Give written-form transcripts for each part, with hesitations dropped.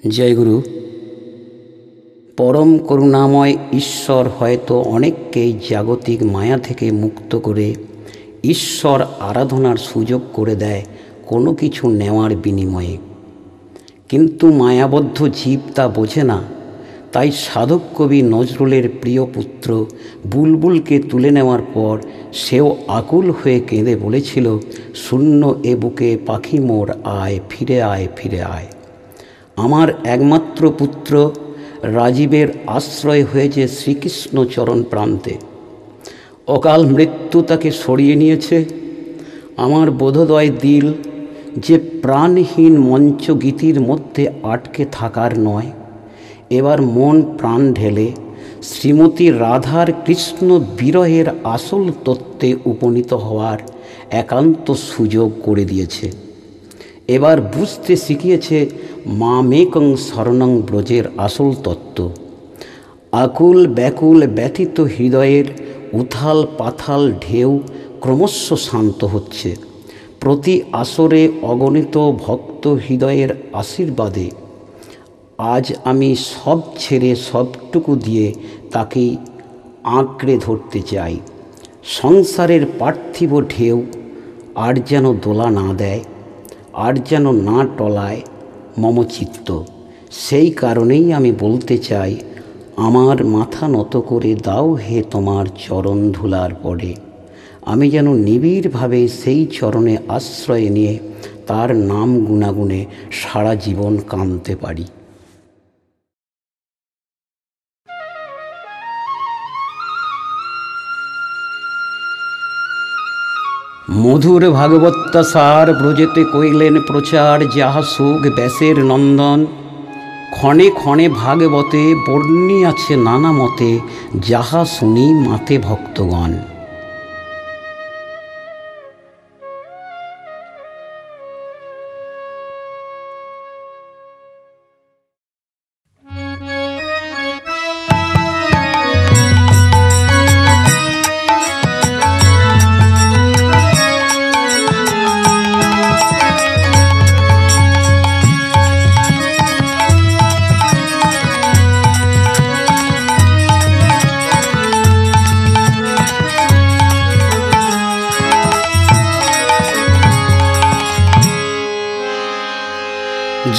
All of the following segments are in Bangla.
জয় গুরু। পরম করুণাময় ঈশ্বর হয়তো অনেককেই জাগতিক মায়া থেকে মুক্ত করে ঈশ্বর আরাধনার সুযোগ করে দেয় কোনো কিছু নেওয়ার বিনিময়ে, কিন্তু মায়াবদ্ধ জীব তা বোঝে না। তাই সাধক কবি নজরুলের প্রিয় পুত্র বুলবুলকে তুলে নেওয়ার পর সেও আকুল হয়ে কেঁদে বলেছিল, শূন্য এ বুকে পাখি মোর আয়, ফিরে আয়, ফিরে আয়। আমার একমাত্র পুত্র রাজীবের আশ্রয় হয়েছে শ্রীকৃষ্ণ চরণ প্রান্তে। অকাল মৃত্যু তাকে সরিয়ে নিয়েছে। আমার বোধোদয় দিল যে প্রাণহীন মঞ্চগীতির মধ্যে আটকে থাকার নয়, এবার মন প্রাণ ঢেলে শ্রীমতী রাধার কৃষ্ণ বিরহের আসল তত্ত্বে উপনীত হওয়ার একান্ত সুযোগ করে দিয়েছে। এবার বুঝতে শিখিয়েছে মামেকং শরণং ব্রজের আসল তত্ত্ব। আকুল ব্যাকুল ব্যথিত হৃদয়ের উথাল পাথাল ঢেউ ক্রমশ শান্ত হচ্ছে। প্রতি আসরে অগণিত ভক্ত হৃদয়ের আশীর্বাদে আজ আমি সব ছেড়ে সবটুকু দিয়ে তাকেই আঁকড়ে ধরতে চাই। সংসারের পার্থিব ঢেউ আর যেন দোলা না দেয়, আর যেন না টলায় মমচিত্ত। সেই কারণেই আমি বলতে চাই, আমার মাথা নত করে দাও হে তোমার চরণ ধুলার পরে। আমি যেন নিবিড়ভাবে সেই চরণে আশ্রয় নিয়ে তার নাম গুণাগুণে সারা জীবন কাঁদতে পারি। মধুর ভাগবত্যাসার ব্রজেতে কইলেন প্রচার, যাহা সুখ ব্যাসের নন্দন। ক্ষণে ক্ষণে ভাগবতে বর্ণি আছে নানা মতে, যাহা শুনি মাতে ভক্তগণ।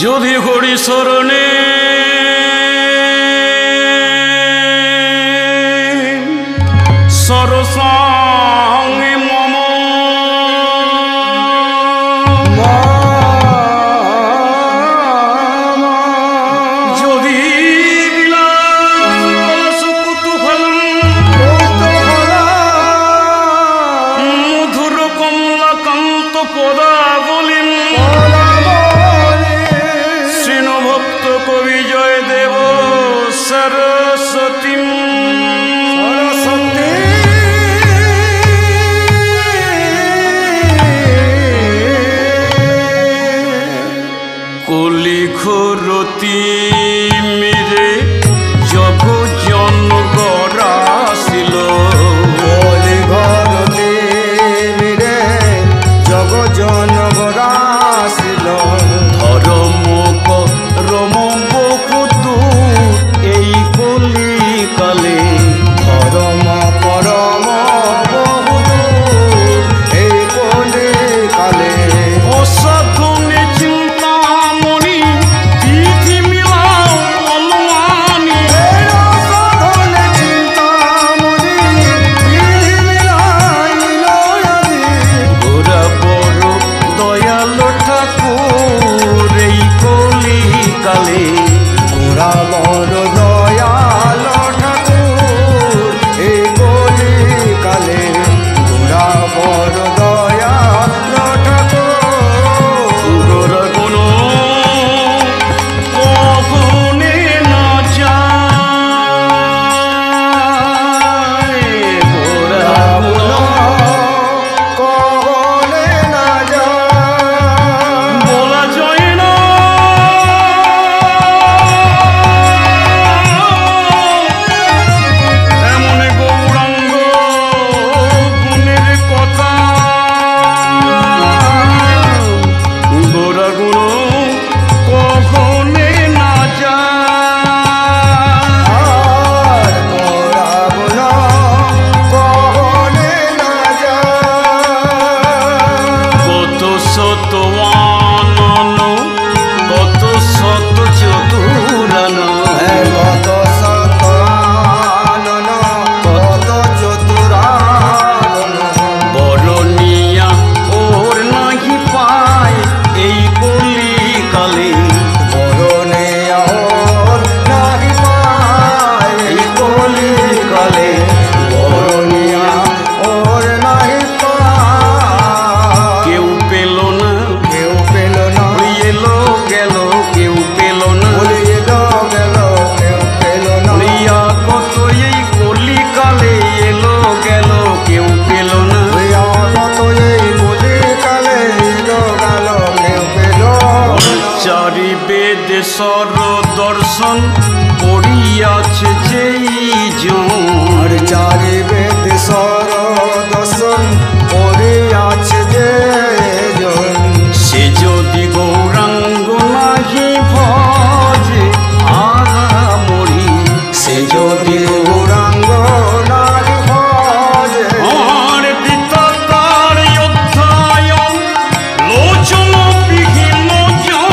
যদি হরি শরণে সরসাঙ্গে মম যদি বিলাস কুতুফলম মধুর কমলাকান্ত পদাবলীম কবি জয় দেব সরস্বতী কলি ঘোরতি মেরে জগ জন গরাসিল, কলি ঘোরতি মেরে জগ জন গরাসিল। ধর্ম রম বকুতু এই কলি কালে, ধর্ম পরম বহুতু এই কলি কালে। অসাধনে চিন্তামণি তিথি মিল কত আনন কত শত চতুরান, কত শত আনন কত চতুরান, বরণিয়া ওর নাহি পায় এই কলিকালে, বরণিয়া ওর নাহি পায় এই কলিকালে, বরণিয়া ওর নাহি পায়। কেউ পেল না কেউ পেল না, এলো গেল কেউ পেল না, বলে এলো গেল কেউ পেল না, বলিয়া কত এই কলিকালে এলো গেল কেউ পেল না। হইয়া কত এই কলিকালে এলো গেল কেউ পেল না। চারি বেদ সর দর্শন করিয়াছে যেই জন, আর চারি বেদ সর দর্শন করিয়াছে যে জন, সে যদি গৌরাঙ্গ নাহি ভজে আহামরি, সে যদি গৌরাঙ্গ নাহি ভজে, আর পিতা তার অধ্যায়ন লোচন বিহীন জন,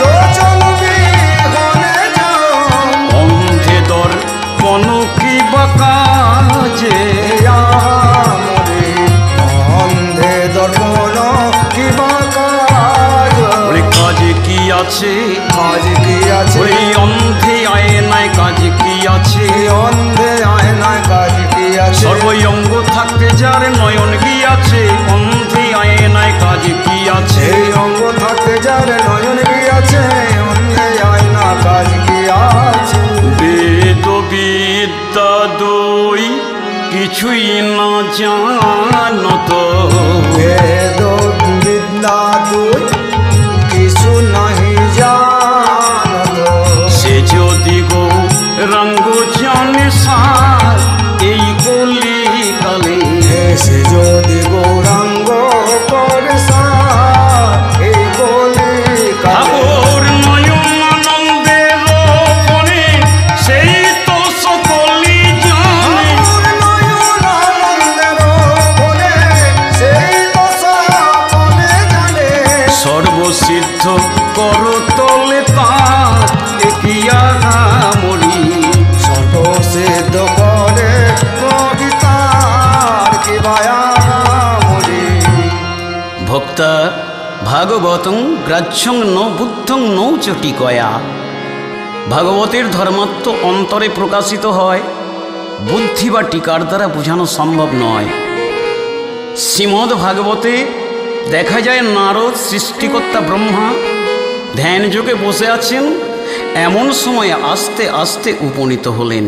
লোচন বিহনে জন, অন্ধে দর্পণ কি বা কাজে, আমরে অন্ধে দর্পণ কিবা কাজ, ওরে কাজে কি আছে, কাজ কি আছে, ওরে অন্ধে আয়নায় কাজে কি আছে, অন্ধে আয়নায় কাজ কি আছে, সর্বঙ্গ থাকতে যার নয়ন গিয়াছে, অন্ধে আয়নায় কাজে কি আছে, এই অঙ্গ থাকতে যার নয়ন কি আছে, অন্ধে আয়না কাজ কি আছে, বেদ বিদ্যা দুই কিছুই না জানত, বেদ বিদ্যা দুই কিছু নাহি জানত, সে যদি গৌরাঙ্গ জানে সার এই কলিকালে, সে যদি গৌরাঙ্গ করে সার এই কলিকালে, ঠাকুর নয়ন আনন্দের বনে সেই তো সকলি জানে, ঠাকুর নয়ন আনন্দের বনে সেই তো সকলে জানে, সর্বসিদ্ধ করতলে তার একিয়া মরি, সর্বসিদ্ধ করে কবিতার কি বায়ামরি, ভক্তা ভাগবতং গ্রাহ্যং ন বুদ্ধং নৌ চটি কয়া, ভাগবতের ধর্মাত্ম অন্তরে প্রকাশিত হয়, বুদ্ধি বা টিকার দ্বারা বোঝানো সম্ভব নয়। শ্রীমদ্ ভাগবতে দেখা যায় নারদ সৃষ্টিকর্তা ব্রহ্মা ধ্যান যোগে বসে আছেন, এমন সময় আস্তে আস্তে উপনীত হলেন।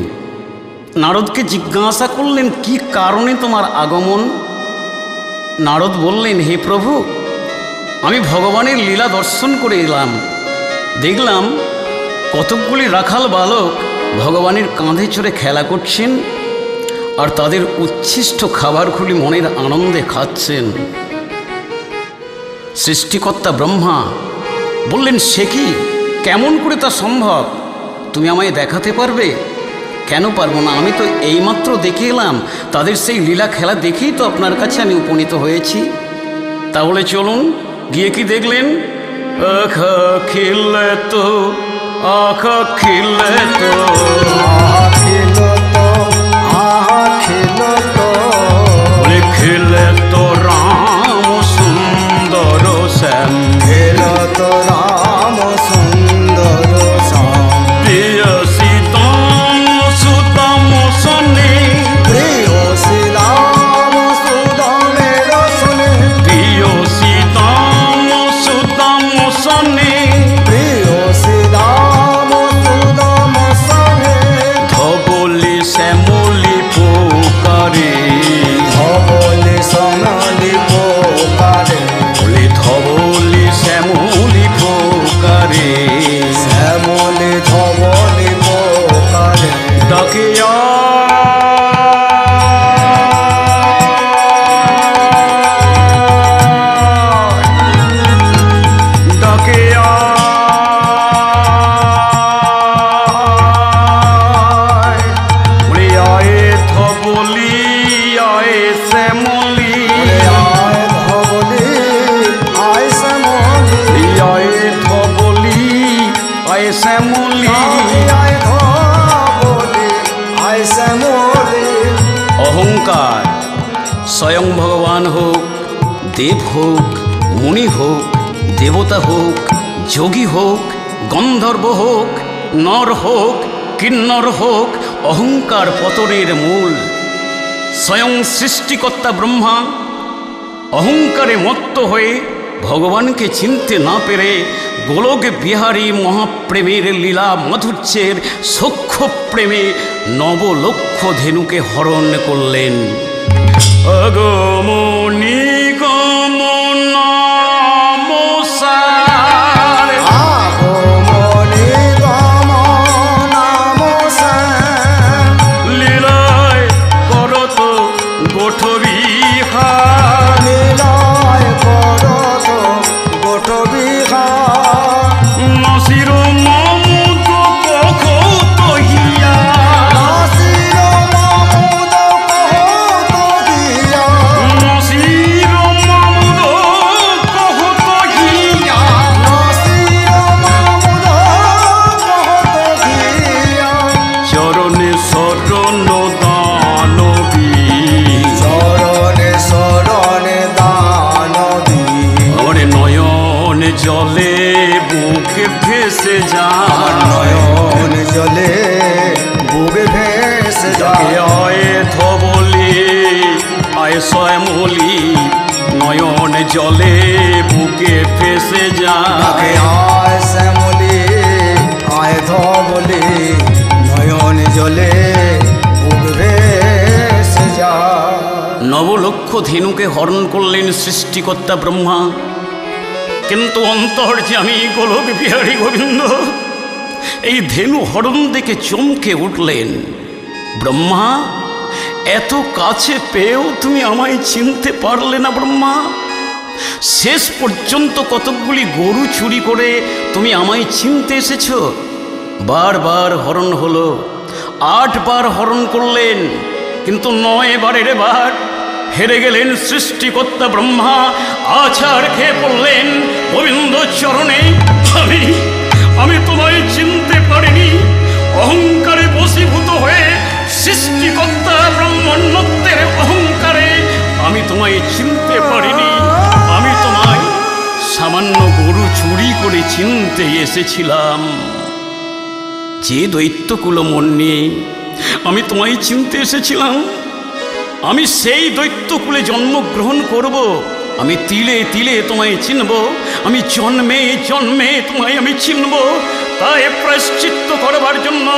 নারদকে জিজ্ঞাসা করলেন, কি কারণে তোমার আগমন? নারদ বললেন, হে প্রভু, আমি ভগবানের লীলা দর্শন করে এলাম। দেখলাম কতকগুলি রাখাল বালক ভগবানের কাঁধে চড়ে খেলা করছেন, আর তাদের উচ্ছিষ্ট খাবারগুলি মনের আনন্দে খাচ্ছেন। সৃষ্টিকর্তা ব্রহ্মা বললেন, সে কি, কেমন করে তা সম্ভব? তুমি আমায় দেখাতে পারবে? কেন পারবো না, আমি তো এইমাত্র দেখে এলাম, তাদের সেই লীলা খেলা দেখেই তো আপনার কাছে আমি উপনীত হয়েছি। তাহলে চলুন, গিয়ে কি দেখলেন? আখা খিলে তো, আখা খিলে তো, আখিল তো আখিল তো, বলে খেলে তো রাম সুন্দর শ্যাম, খেল তো রাম সুন্দর শ্যাম, প্রিয় সীতাম সুতম সনে, প্রিয় শ্রীরাম সুদামের সনে, প্রিয় সীতাম সুতম সনে, প্রিয় শ্রীরাম সুদাম সনে, ধবলি শ্যামলি পোকারে, ধবলি সোনালি পোকারে, বলে ধবলি শ্যামলি পোকারে, শ্যামলি ধবলি পোকারে, ডাকে ডাকে বলে আয়ে ধবলি আয়ে শ্যামলি, স্বয়ং ভগবান হোক, দেব হোক, মুনি হোক, দেবতা হোক, যোগী হোক, গন্ধর্ব হোক, নর হোক, কিন্নর হোক, অহংকার পতনের মূল। স্বয়ং সৃষ্টিকর্তা ব্রহ্মা অহংকারে মত্ত হয়ে ভগবানকে চিনতে না পেরে গোলক বিহারী মহাপ্রেমের লীলা মাধুর্যের সখ্য প্রেমে নবলক্ষ ধেনুকে হরণ করলেন। অগমনি জলে বুকে ভেসে যায়, নয়ন জলে বুকে ভেসে যায়। আয় ধবলি আয় শ্যামলি, নয়ন জলে বুকে ভেসে যায়। আয় শ্যামলি আয় ধবলি, নয়ন জলে বুকে ভেসে যায়। নবলক্ষ ধেনুকে হরণ করলেন সৃষ্টিকর্তা ব্রহ্মা, কিন্তু অন্তর্যামী গোলক বিহারী গোবিন্দ এই ধেনু হরণ দেখে চমকে উঠলেন। ব্রহ্মা, এত কাছে পেয়েও তুমি আমায় চিনতে পারলে না ব্রহ্মা? শেষ পর্যন্ত কতকগুলি গরু চুরি করে তুমি আমায় চিনতে এসেছ। বারবার হরণ হলো, 8 বার হরণ করলেন, কিন্তু 9 বারের বার হেরে গেলেন সৃষ্টিকর্তা ব্রহ্মা। আছাড় খেয়ে পড়লেন গোবিন্দ চরণে। আমি তোমায় চিনতে পারিনি, অহংকারে বশীভূত হয়ে সৃষ্টিকর্তা ব্রহ্মণ্যত্বের অহংকারে আমি তোমায় চিনতে পারিনি। আমি তোমায় সামান্য গরু চুরি করে চিনতে এসেছিলাম। যে দৈত্যকুল মন নিয়ে আমি তোমায় চিনতে এসেছিলাম, আমি সেই দৈত্যকুলে জন্মগ্রহণ করব। আমি তিলে তিলে তোমায় চিনব, আমি জন্মে জন্মে তোমায় আমি চিনব। তাই প্রায়শ্চিত্ত করবার জন্য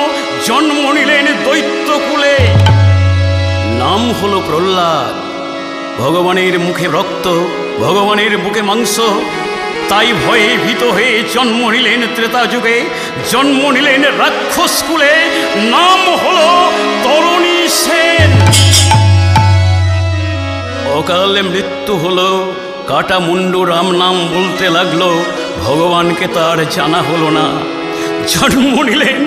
জন্ম নিলেন দৈত্যকুলে। নাম হলো প্রহ্লাদ। ভগবানের মুখে রক্ত, ভগবানের বুকে মাংস, তাই ভয়ে ভীত হয়ে জন্ম নিলেন ত্রেতা যুগে, জন্ম নিলেন রাক্ষস কুলে। নাম হলো তরণী সেন। অকালে মৃত্যু হলো, কাটা মুন্ডু রাম নাম বলতে লাগলো, ভগবানকে তার জানা হলো না। জন্ম নিলেন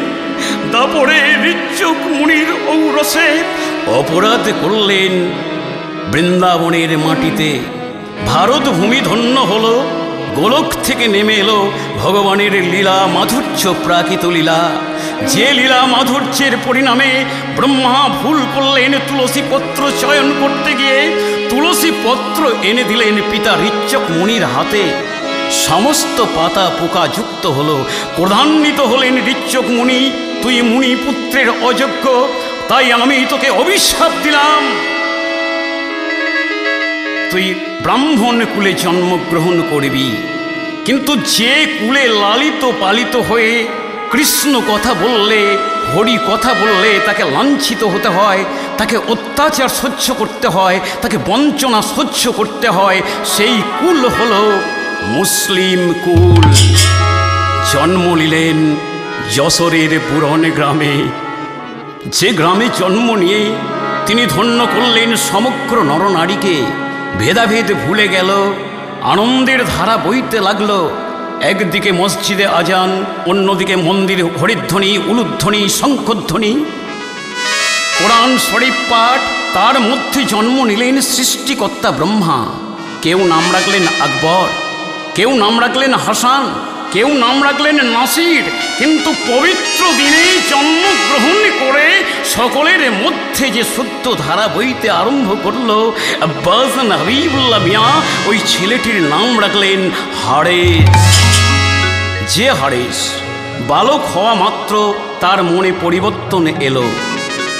দাপরে ঋচ্যক মুনির ঔরসে, অপরাধ করলেন বৃন্দাবনের মাটিতে। ভারত ভূমি ধন্য হলো, গোলক থেকে নেমে এলো ভগবানের লীলা মাধুর্য প্রাকৃত লীলা। যে লীলা মাধুর্যের পরিণামে ব্রহ্মা ভুল করলেন তুলসী পত্র চয়ন করতে গিয়ে, তুলসী পত্র এনে দিলেন পিতা ঋচ্যক মুনির হাতে। সমস্ত পাতা পোকা যুক্ত হলো, ক্রোধান্বিত হলেন ঋচ্যক মুনি, তুই মুনি পুত্রের অযোগ্য, তাই আমি তোকে অভিশাপ দিলাম। তুই ব্রাহ্মণ কুলে জন্মগ্রহণ করবি, কিন্তু যে কুলে লালিত পালিত হয়ে কৃষ্ণ কথা বললে, হরি কথা বললে তাকে লাঞ্ছিত হতে হয়, তাকে অত্যাচার সহ্য করতে হয়, তাকে বঞ্চনা সহ্য করতে হয়, সেই কুল হলো মুসলিম কুল। জন্ম নিলেন যশোরের পুরন গ্রামে। যে গ্রামে জন্ম নিয়ে তিনি ধন্য করলেন সমগ্র নরনারীকে। ভেদাভেদ ভুলে গেল, আনন্দের ধারা বইতে লাগলো। একদিকে মসজিদে আজান, অন্যদিকে মন্দিরে হরিধ্বনি, উলুধ্বনি, শঙ্খধ্বনি, কোরআন শরীফ পাঠ। তার মধ্যে জন্ম নিলেন সৃষ্টিকর্তা ব্রহ্মা। কেউ নাম রাখলেন আকবর, কেউ নাম রাখলেন হাসান, কেউ নাম রাখলেন নাসির, কিন্তু পবিত্র দিনে জন্মগ্রহণ করে সকলের মধ্যে যে সত্য ধারা বইতে আরম্ভ করলো আব্বাস হাবিবুল্লাহ মিয়া, ওই ছেলেটির নাম রাখলেন হারেস। যে হারেস বালক হওয়া মাত্র তার মনে পরিবর্তন এলো।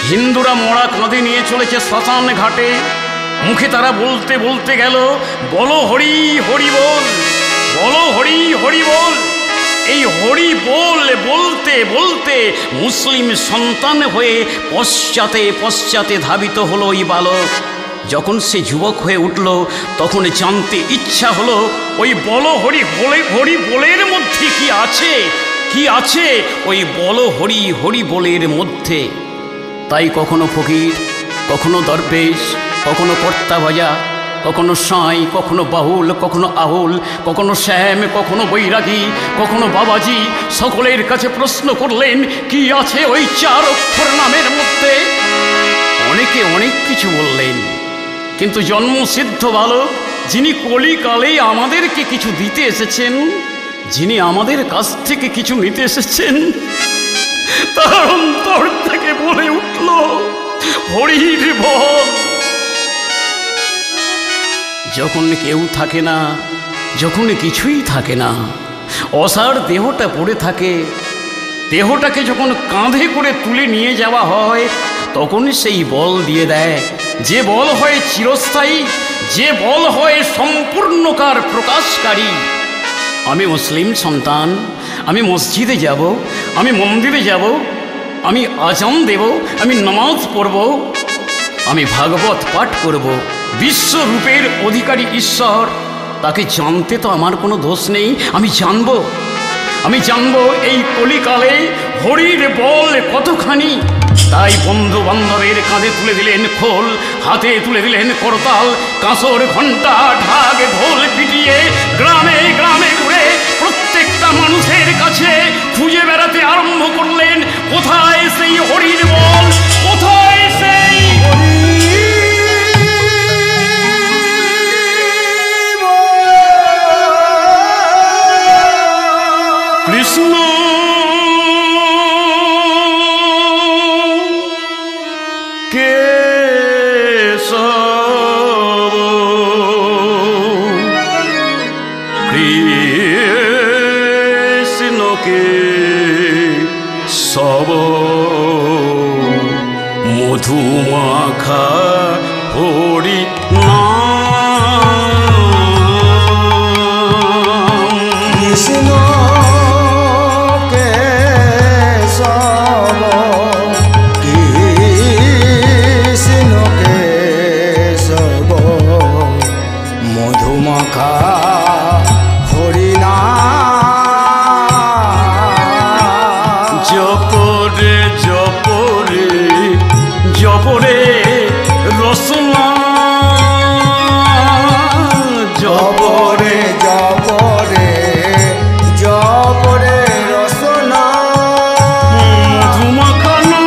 হিন্দুরা মরা কাঁধে নিয়ে চলেছে শ্মশান ঘাটে, মুখে তারা বলতে বলতে গেল, বলো হরি হরি বল, বলো হরি হরি বল। এই হরি বল বলতে বলতে মুসলিম সন্তান হয়ে পশ্চাতে পশ্চাতে ধাবিত হলো ওই বালক। যখন সে যুবক হয়ে উঠল তখন জানতে ইচ্ছা হলো ওই বলো হরি বলে হরি বলের মধ্যে কি আছে, কি আছে ওই বলো হরি হরি বলের মধ্যে। তাই কখনো ফকির, কখনো দরবেশ, কখনো কর্তা ভাজা, কখনো সাঁই, কখনো বাহুল, কখনো আহুল, কখনো শ্যাম, কখনো বৈরাগী, কখনো বাবাজি, সকলের কাছে প্রশ্ন করলেন কি আছে ওই 4 অক্ষর নামের মধ্যে। অনেকে অনেক কিছু বললেন, কিন্তু জন্মসিদ্ধ বালক যিনি কলিকালে আমাদেরকে কিছু দিতে এসেছেন, যিনি আমাদের কাছ থেকে কিছু নিতে এসেছেন, তার অন্তর থেকে বলে উঠল হরির বল। যখন কেউ থাকে না, যখন কিছুই থাকে না, অসার দেহটা পড়ে থাকে, দেহটাকে যখন কাঁধে করে তুলে নিয়ে যাওয়া হয় তখন সেই বল দিয়ে দেয়, যে বল হয় চিরস্থায়ী, যে বল হয় সম্পূর্ণকার প্রকাশকারী। আমি মুসলিম সন্তান, আমি মসজিদে যাব, আমি মন্দিরে যাব, আমি আজান দেব, আমি নামাজ পড়ব, আমি ভাগবত পাঠ করব। বিশ্বরূপের অধিকারী ঈশ্বর, তাকে জানতে তো আমার কোনো দোষ নেই। আমি জানব এই কলিকালে হরির বল কতখানি। তাই বন্ধু বান্ধবের কাঁধে তুলে দিলেন খোল, হাতে তুলে দিলেন করতাল, কাঁসর ঘণ্টা ঢাক ঢোল পিটিয়ে গ্রামে গ্রামে ঘুরে প্রত্যেকটা মানুষের কাছে খুঁজে বেড়াতে আরম্ভ করলেন কোথায় সেই হরির বল, কোথায় সেই কৃষ্ণ। সব মধুমাখা হরি নাম, কৃষ্ণ কেশব, কৃষ্ণ কেশব, মধুমাখা হরি নাম। জপরে জপরে জপরে রসনা, জপরে জপরে জপরে রসনা, মধুমাখানা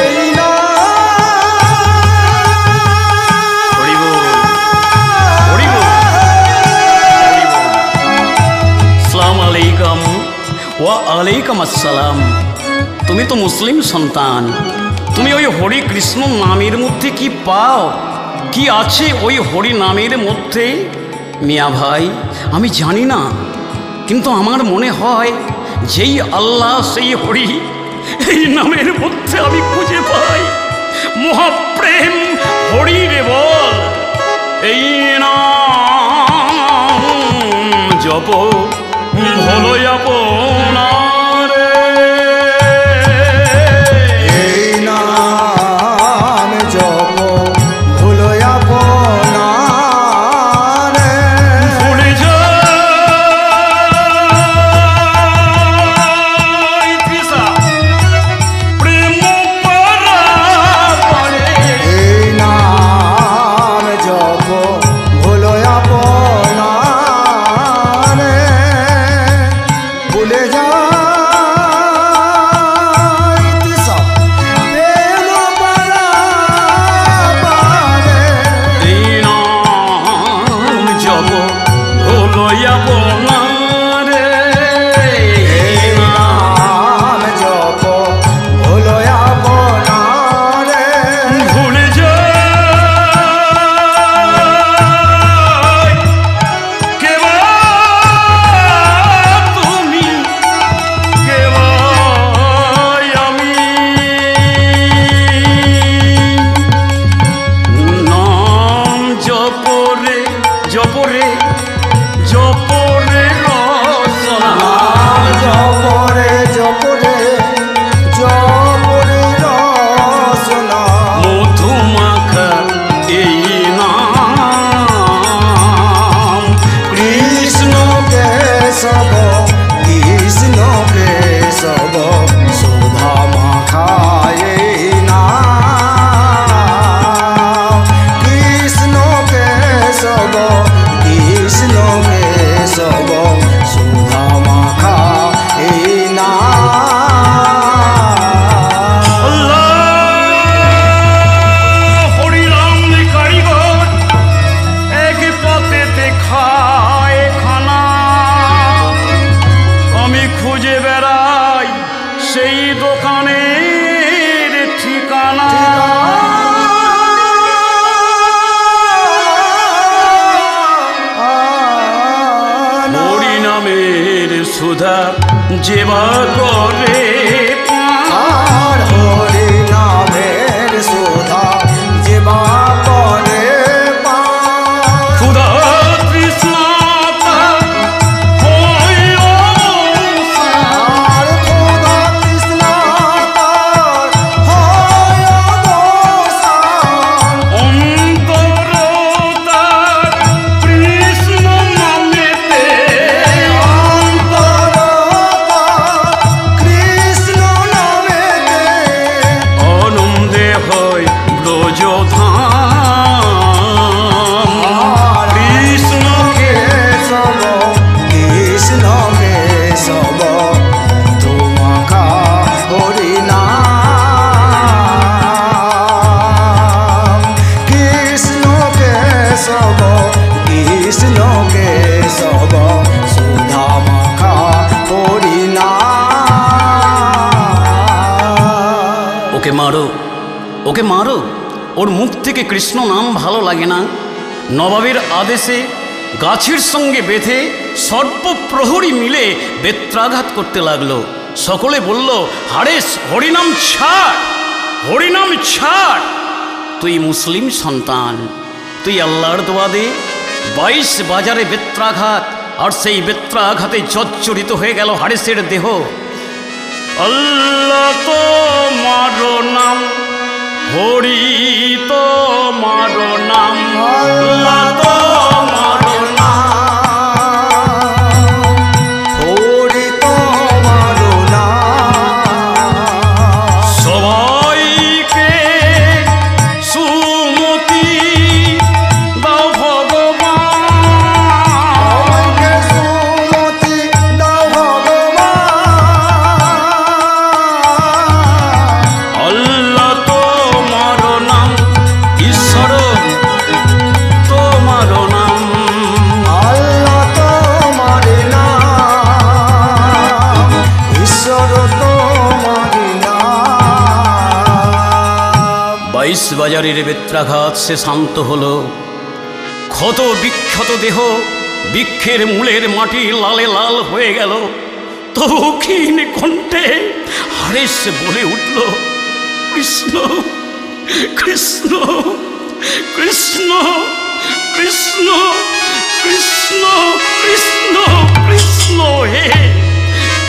এই না হরিব হরিব। আসসালামু আলাইকুম ওয়া আলাইকুম আসসালাম। তুমি তো মুসলিম সন্তান, তুমি ওই হরি কৃষ্ণ নামের মধ্যে কি পাও, কি আছে ওই হরি নামের মধ্যে? মিয়া ভাই, আমি জানি না, কিন্তু আমার মনে হয় যেই আল্লাহ সেই হরি, এই নামের মধ্যে আমি খুঁজে পাই মহাপ্রেম হরির বল। এই নাম জপ ভলো আপনার, এই নাম জপ ভুলো আপনার, ভুলে যাই তৃষা প্রেম পরাপরে। এই নাম জপ ভুলো আপনার, দোকানের ঠিকানা। হরিনামের সুধা যেবা করে আর হরি নামের সুধা যেবা করে ক্ষুধা তৃষ্ণাতা হয় আর খোদা কৃষ্ণা তার হয় অবসান। অন্তরতার কৃষ্ণ নামেতে অন্তরতা কৃষ্ণ নামেতে আনন্দে হয় ব্রজধাম। কৃষ্ণকে কেশব কৃষ্ণ কেশব তোমাকা হরিনাম। কৃষ্ণ কেশব কৃষ্ণ কেশব সুধা মাখা হরিনাম। ওকে মারো, ওকে মারো, ওর মুখ থেকে কৃষ্ণ নাম ভালো লাগে না। নবাবের আদেশে গাছের সঙ্গে বেঁধে সর্বপ্রহরী মিলে বেত্রাঘাত করতে লাগলো। সকলে বলল, হারেস হরিনাম ছাড়, হরিনাম ছাড়। তুই মুসলিম সন্তান, তুই আল্লাহর দোয়া দে। 22 বাজারে বেত্রাঘাত, আর সেই বেত্রাঘাতে জর্জরিত হয়ে গেল হারেসের দেহ। আল্লাহ তো মারো নাম, হরি তো মারো নাম, আল্লাহ তো মারো নাম। হরি তোমার নাম। সবাইকে সুমতি দাও ভগবান, আমাকে সুমতি দাও ভগবান। আল্লাহ তো মারো নাম, ঈশ্বর তো মারো নাম। আল্লাহ তোমার নাম, ঈশ্বর তোমার নাম। 22 বাজারের বেত্রাঘাত সে শান্ত হলো। ক্ষত বিক্ষত দেহ, বৃক্ষের মূলের মাটি লালে লাল হয়ে গেল। তবু ক্ষীণ কণ্ঠে হারেস বলে উঠল, কৃষ্ণ কৃষ্ণ কৃষ্ণ কৃষ্ণ কৃষ্ণ কৃষ্ণ কৃষ্ণ হে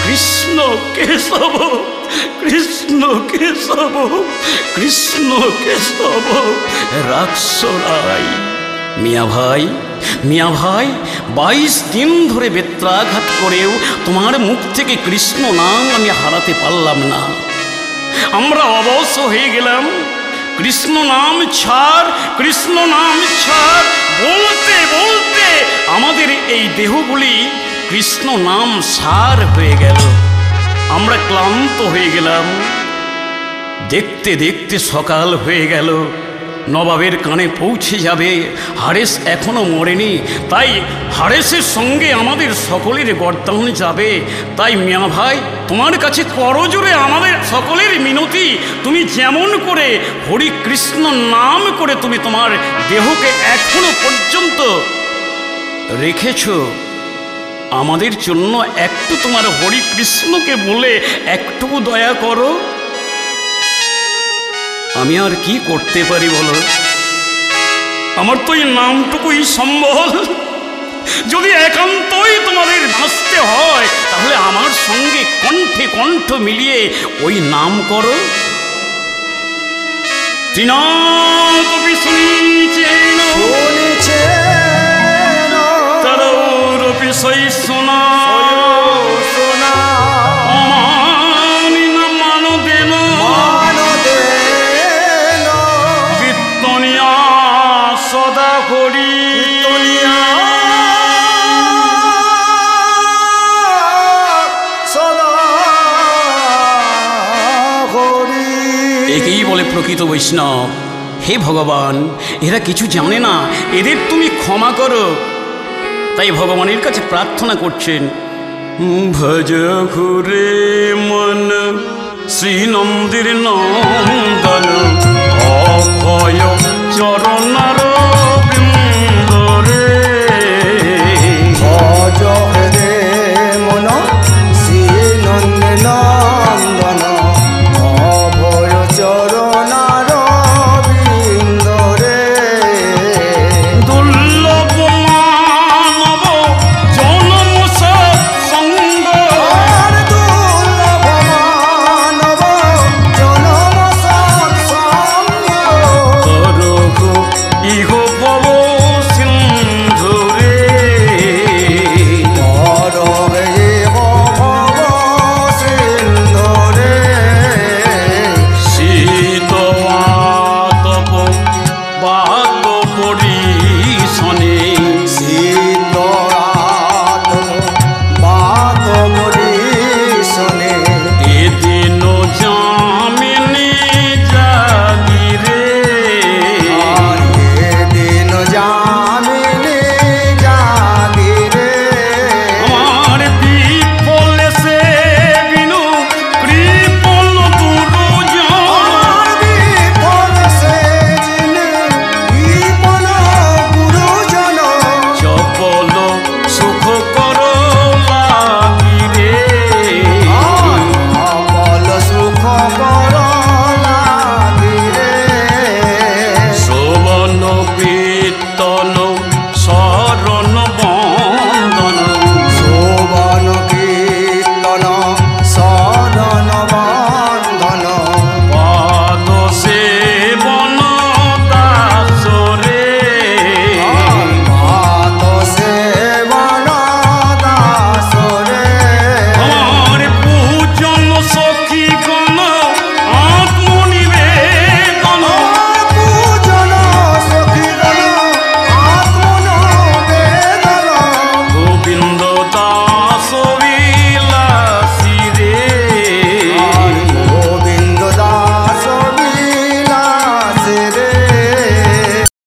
কৃষ্ণ কেশব, কৃষ্ণ কেশব, কৃষ্ণ কেশব রাক্ষসরাই। মিয়া ভাই, মিয়া ভাই, 22 দিন ধরে বেত্রাঘাত করেও তোমার মুখ থেকে কৃষ্ণ নাম আমি হারাতে পারলাম না। আমরা অবশ্য হয়ে গেলাম। কৃষ্ণ নাম ছাড়, কৃষ্ণ নাম ছাড় বলতে বলতে আমাদের এই দেহগুলি কৃষ্ণ নাম সার হয়ে গেল। আমরা ক্লান্ত হয়ে গেলাম। দেখতে দেখতে সকাল হয়ে গেল। নবাবের কানে পৌঁছে যাবে হারেস এখনো মরেনি, তাই হারেসের সঙ্গে আমাদের সকলের গর্দান যাবে। তাই মিয়া ভাই, তোমার কাছে করজোরে আমাদের সকলের মিনতি, তুমি যেমন করে হরি কৃষ্ণ নাম করে তুমি তোমার দেহকে এখনো পর্যন্ত রেখেছ, আমাদের জন্য একটু তোমার হরি কৃষ্ণকে বলে একটুকু দয়া করো। আমি আর কি করতে পারি বলো? আমার তো এই নামটুকুই সম্বল। যদি একান্তই তোমাদের বাঁচতে হয় তাহলে আমার সঙ্গে কণ্ঠে কণ্ঠ মিলিয়ে ওই নাম করো। তৃণাপি শুনিছেন শুনিছেন তরৌরপি সৈষ্ণা শোনা অমানি না মানদেন মানদেন কীর্তনিয়া সদা করি। কীর্তনিয়া সদা করি। একেই বলে প্রকৃত বৈষ্ণব। হে ভগবান, এরা কিছু জানে না, এদের তুমি ক্ষমা করো। তাই ভগবানের কাছে প্রার্থনা করছেন, ভজ ঘুরে মন শ্রীনন্দীর নন্দন অভয় চরণার